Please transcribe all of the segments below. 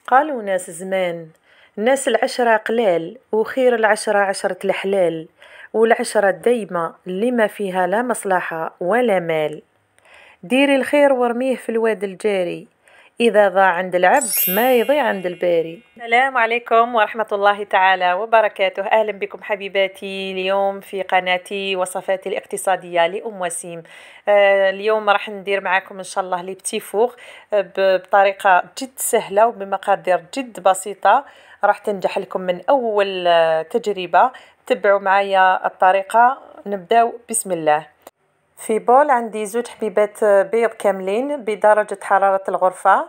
قالوا ناس زمان: الناس العشرة قلال وخير العشرة عشرة الحلال، والعشرة دايمة اللي ما فيها لا مصلحة ولا مال. ديري الخير وارميه في الواد الجاري، إذا ضاع عند العبد ما يضيع عند الباري. السلام عليكم ورحمة الله تعالى وبركاته. أهلا بكم حبيباتي اليوم في قناتي وصفاتي الاقتصادية لأم وسيم. اليوم راح ندير معاكم إن شاء الله لي بتي فوغ بطريقة جد سهلة وبمقادير جد بسيطة، راح تنجح لكم من أول تجربة. تبعوا معايا الطريقة. نبداو بسم الله. في بول عندي زوج حبيبات بيض كاملين بدرجة حرارة الغرفة،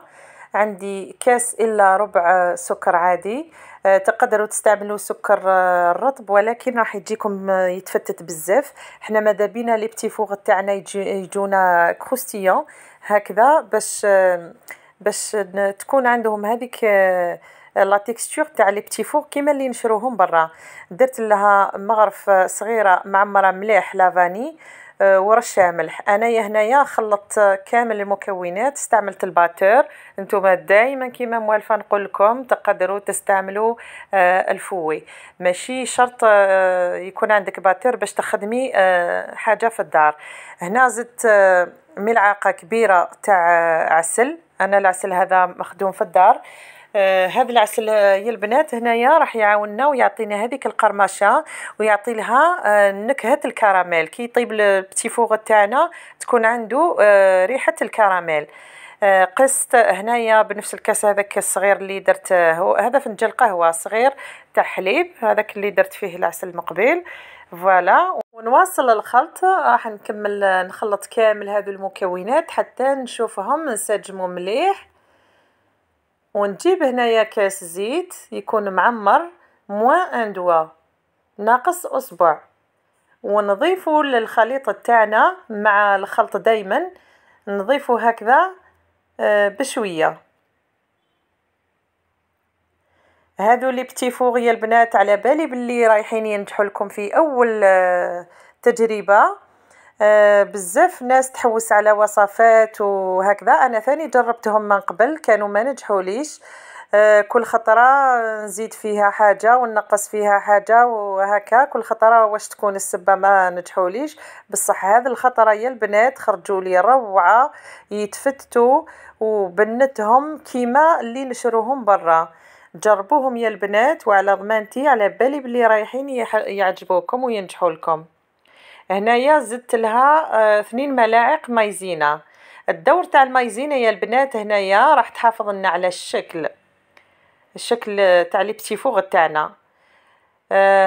عندي كاس إلا ربع سكر عادي. تقدروا تستعملوا سكر الرطب، ولكن راح يجيكم يتفتت بزاف. حنا ماذا بينا لي بتي فوغ تاعنا يجونا كروستيون هكذا، باش تكون عندهم هذيك لا تيكستور تاع لي بتي فوغ كيما اللي نشروهم برا. درت لها مغرف صغيره معمره مليح لافاني ورشه ملح. انايا هنايا خلطت كامل المكونات، استعملت الباتور. نتوما دائما كيما موالفه نقول لكم تقدروا تستعملوا الفوي، ماشي شرط يكون عندك باتور باش تخدمي حاجه في الدار. هنا زدت ملعقه كبيره تاع عسل. انا العسل هذا مخدوم في الدار. هذا العسل يا البنات هنايا راح يعاوننا ويعطينا هذيك القرمشه ويعطي لها نكهه الكراميل. كي يطيب البتي فوغ تاعنا تكون عنده ريحه الكراميل. قست هنايا بنفس الكاس هذاك الصغير اللي درت، هذا فنجان قهوه صغير تاع حليب، هذاك اللي درت فيه العسل مقبل. فوالا، ونواصل الخلط. راح نكمل نخلط كامل هذو المكونات حتى نشوفهم انسجموا مليح. ونجيب هنايا كاس زيت يكون معمر موان ان دوا، ناقص اصبع، ونضيفه للخليط تاعنا مع الخلط. دايما نضيفه هكذا بشويه. هادو لي بتي فوغ يا البنات على بالي باللي رايحين ينجحوا لكم في اول تجربه. بزاف ناس تحوس على وصفات وهكذا، انا ثاني جربتهم من قبل كانوا ما نجحوليش. كل خطره نزيد فيها حاجه ونقص فيها حاجه وهكا، كل خطره واش تكون السبه ما نجحوليش. بصح هذه الخطره يا البنات خرجوا لي روعه، يتفتتوا وبنتهم كيما اللي نشروهم برا. جربوهم يا البنات وعلى ضمانتي على بالي باللي رايحين يعجبوكم وينجحوا لكم. هنايا زدت لها 2 ملاعق مايزينا. الدور تاع المايزينا يا البنات هنايا راح تحافظ لنا على الشكل تاع لي بتي فوغ تاعنا.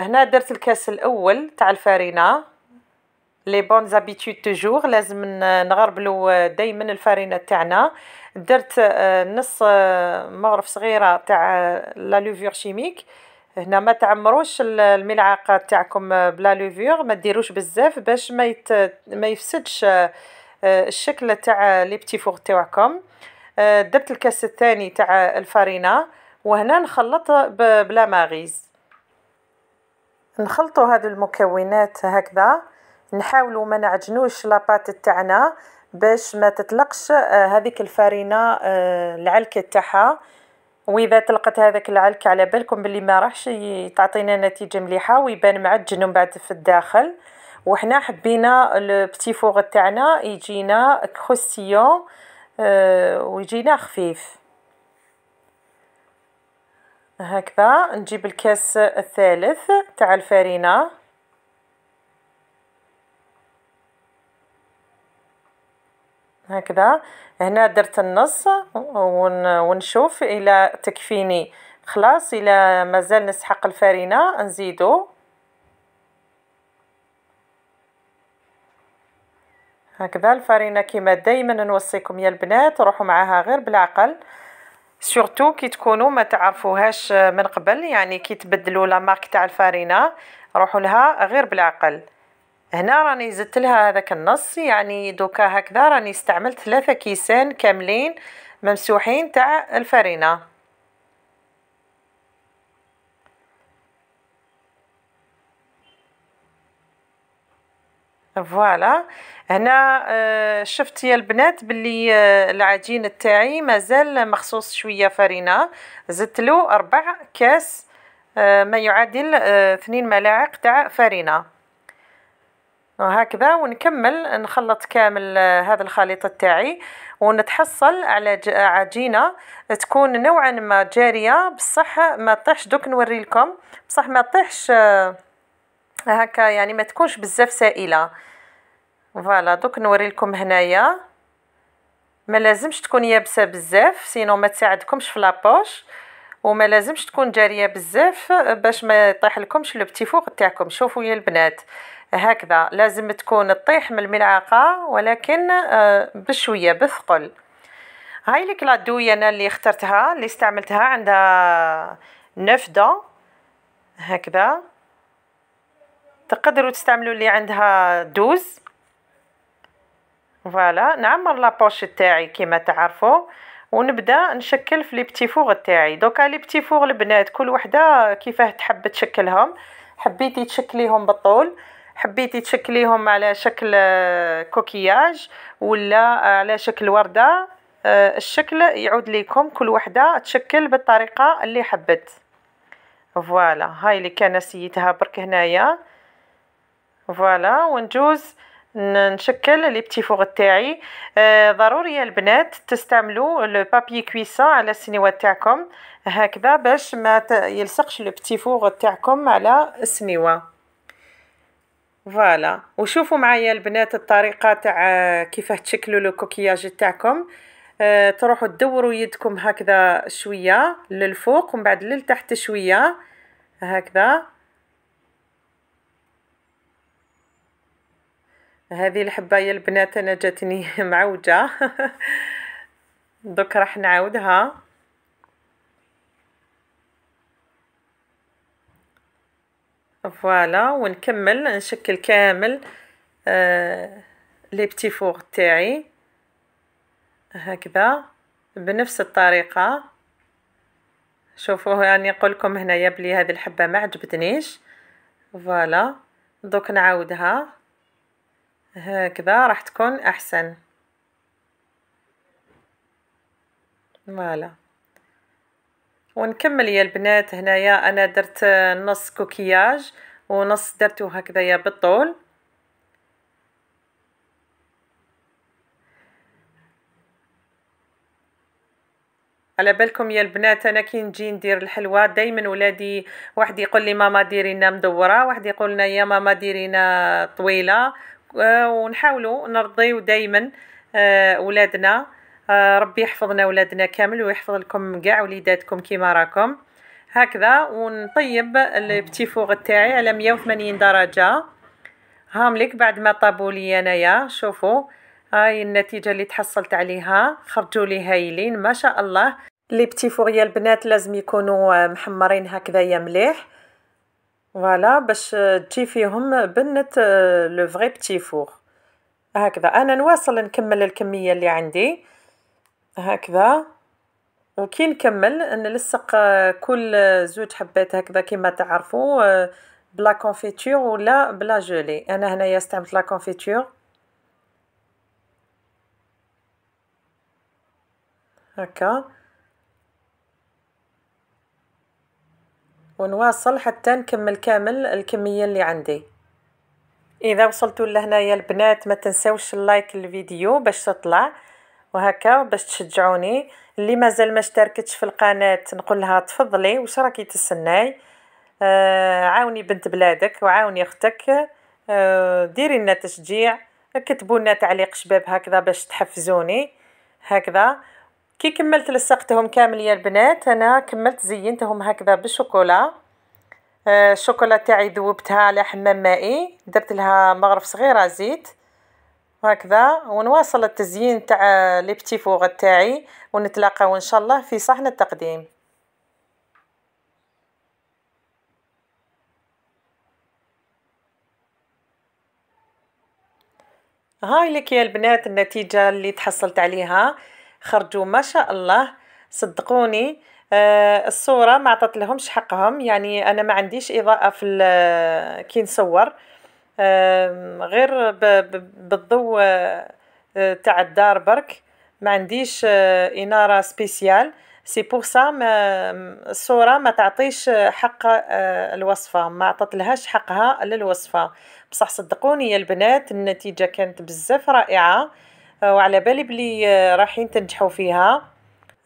هنا درت الكاس الاول تاع الفارينه. لي بون زابيتود توجور لازم نغربلو دائما الفارينه تاعنا. درت نص مغرف صغيره تاع لا لوفور شيميك. هنا ما تعمروش الملعقه تاعكم بلا لوفور، ما ديروش بزاف باش ما يفسدش الشكل تاع لي بتي فوغ تاعكم. درت الكاس الثاني تاع الفارينه، وهنا نخلط بلا ماغيز. نخلطوا هذو المكونات هكذا، نحاولوا ما نعجنوش لاباط تاعنا باش ما تطلقش هذيك الفارينه العلك تاعها. واذا طلقت هذاك العلك على بالكم باللي ما راحش تعطينا نتيجه مليحه ويبان معجن من بعد في الداخل. وحنا حبينا البتي فوغ تاعنا يجينا كروستيون ويجينا خفيف هكذا. نجيب الكاس الثالث تاع الفارينه هكذا. هنا درت النص ونشوف الى تكفيني خلاص. الى مازال نسحق الفارينه نزيدو هكذا. الفارينه كيما دائما نوصيكم يا البنات روحوا معاها غير بالعقل، سورتو كي تكونوا ما تعرفوهاش من قبل، يعني كي تبدلوا لا مارك تاع الفارينه روحوا لها غير بالعقل. هنا راني زدت لها هذاك النص، يعني دوكا هكذا راني استعملت 3 كيسان كاملين ممسوحين تاع الفارينه. فوالا. هنا شفت يا البنات باللي العجين تاعي مازال مخصوص شويه فرينه، زدت له 4 كاس ما يعادل 2 ملاعق تاع فرينه. وهكذا ونكمل نخلط كامل هذا الخليط تاعي، ونتحصل على عجينه تكون نوعا ما جاريه بصح ما طيحش. دوك نوري لكم بصح ما طيحش هكا، يعني ما تكونش بزاف سائله. فوالا دوك نوري لكم هنايا، ما لازمش تكون يابسه بزاف سينو ما تساعدكمش في لابوش، وما لازمش تكون جاريه بزاف باش ما يطيح لكمش لو بتي فوق تاعكم. شوفوا يا البنات هكذا لازم تكون تطيح من الملعقه، ولكن بشويه بثقل. هاي لك لادويه انا اللي اخترتها اللي استعملتها عندها 9 هكذا. تقدروا تستعملوا اللي عندها 12. فوالا نعمر لابوش تاعي كيما تعرفوا، ونبدا نشكل في لي بتي فوغ تاعي. دوكا لي بتي فوغ البنات كل وحده كيفاه تحب تشكلهم. حبيتي تشكليهم بالطول، حبيتي تشكليهم على شكل كوكياج ولا على شكل ورده، الشكل يعود ليكم، كل وحده تشكل بالطريقه اللي حبت. فوالا هاي اللي كان سيتها برك هنايا. فوالا ونجوز نشكل لي بتي فوغ تاعي. ضروري يا البنات تستعملوا لو بابي كويسون على السنيوات تاعكم هكذا باش ما يلصقش لو بتي فوغ تاعكم على السنيوه. فوالا وشوفوا معايا البنات الطريقه تاع كيفاه تشكلوا لو كوكياج تاعكم. تروحوا تدوروا يدكم هكذا شويه للفوق ومن بعد للتحت شويه هكذا. هذه الحبه يا البنات انا جاتني معوجه دوك راح نعاودها. فوالا ونكمل نشكل كامل لي بتي فوغ تاعي هكذا بنفس الطريقه. شوفوا راني نقول لكم هنايا بلي هذه الحبه ما عجبتنيش. فوالا دوك نعاودها هكذا راح تكون احسن. فوالا ونكمل يا البنات. هنايا انا درت نص كوكياج ونص درته هكذايا بالطول. على بالكم يا البنات انا كي نجي ندير الحلوى دائما ولادي واحد يقول لي ماما ديرينا مدوره، واحد يقول لنا يا ماما ديرينا طويله، ونحاولوا نرضيو دائما ولادنا. ربي يحفظنا ولادنا كامل ويحفظ لكم كاع وليداتكم كيما راكم هكذا. ونطيب البتي فوغ تاعي على 180 درجه. هاملك بعد ما طابوا لي انايا شوفوا هاي النتيجه اللي تحصلت عليها، خرجوا لي هايلين ما شاء الله. لي بتي فوغ يا البنات لازم يكونوا محمرين هكذايا مليح، فوالا باش تجي فيهم بنة لو فري بتي فوغ هكذا. انا نواصل نكمل الكميه اللي عندي هكذا، وكي نكمل نلصق كل 2 حبات هكذا كيما تعرفوا بلا كونفيتور ولا بلا جولي. انا هنايا استعملت لا كونفيتور هكا، ونواصل حتى نكمل كامل الكميه اللي عندي. اذا وصلتوا لهنايا البنات ما تنساوش اللايك للفيديو باش تطلع وهكا باش تشجعوني. اللي مازال ما اشتركتش في القناه نقول لها تفضلي واش راكي تستناي. عاوني بنت بلادك وعاوني اختك، ديري لنا تشجيع، كتبوا لنا تعليق شباب هكذا باش تحفزوني هكذا. كي كملت لصقتهم كامل يا البنات انا كملت زينتهم هكذا بالشوكولا. الشوكولا تاعي ذوبتها على حمام مائي، درت لها مغرف صغيره زيت هكذا. ونواصل التزيين تاع لي بتي فوغ تاعي ونتلاقاو ان شاء الله في صحن التقديم. هاي لك يا البنات النتيجة اللي تحصلت عليها، خرجوا ما شاء الله صدقوني. الصورة ما عطت لهمش حقهم، يعني أنا ما عنديش إضاءة في كي نصور. غير بالضوء تاع الدار برك، ما عنديش اناره سبيسيال. سي بور سا الصوره ما تعطيش حق الوصفه، ما عطتلهاش حقها للوصفه. بصح صدقوني يا البنات النتيجه كانت بزاف رائعه، وعلى بالي بلي رايحين تنجحوا فيها.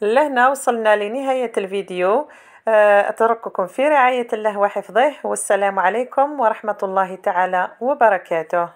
لهنا وصلنا لنهاية الفيديو. أترككم في رعاية الله وحفظه، والسلام عليكم ورحمة الله تعالى وبركاته.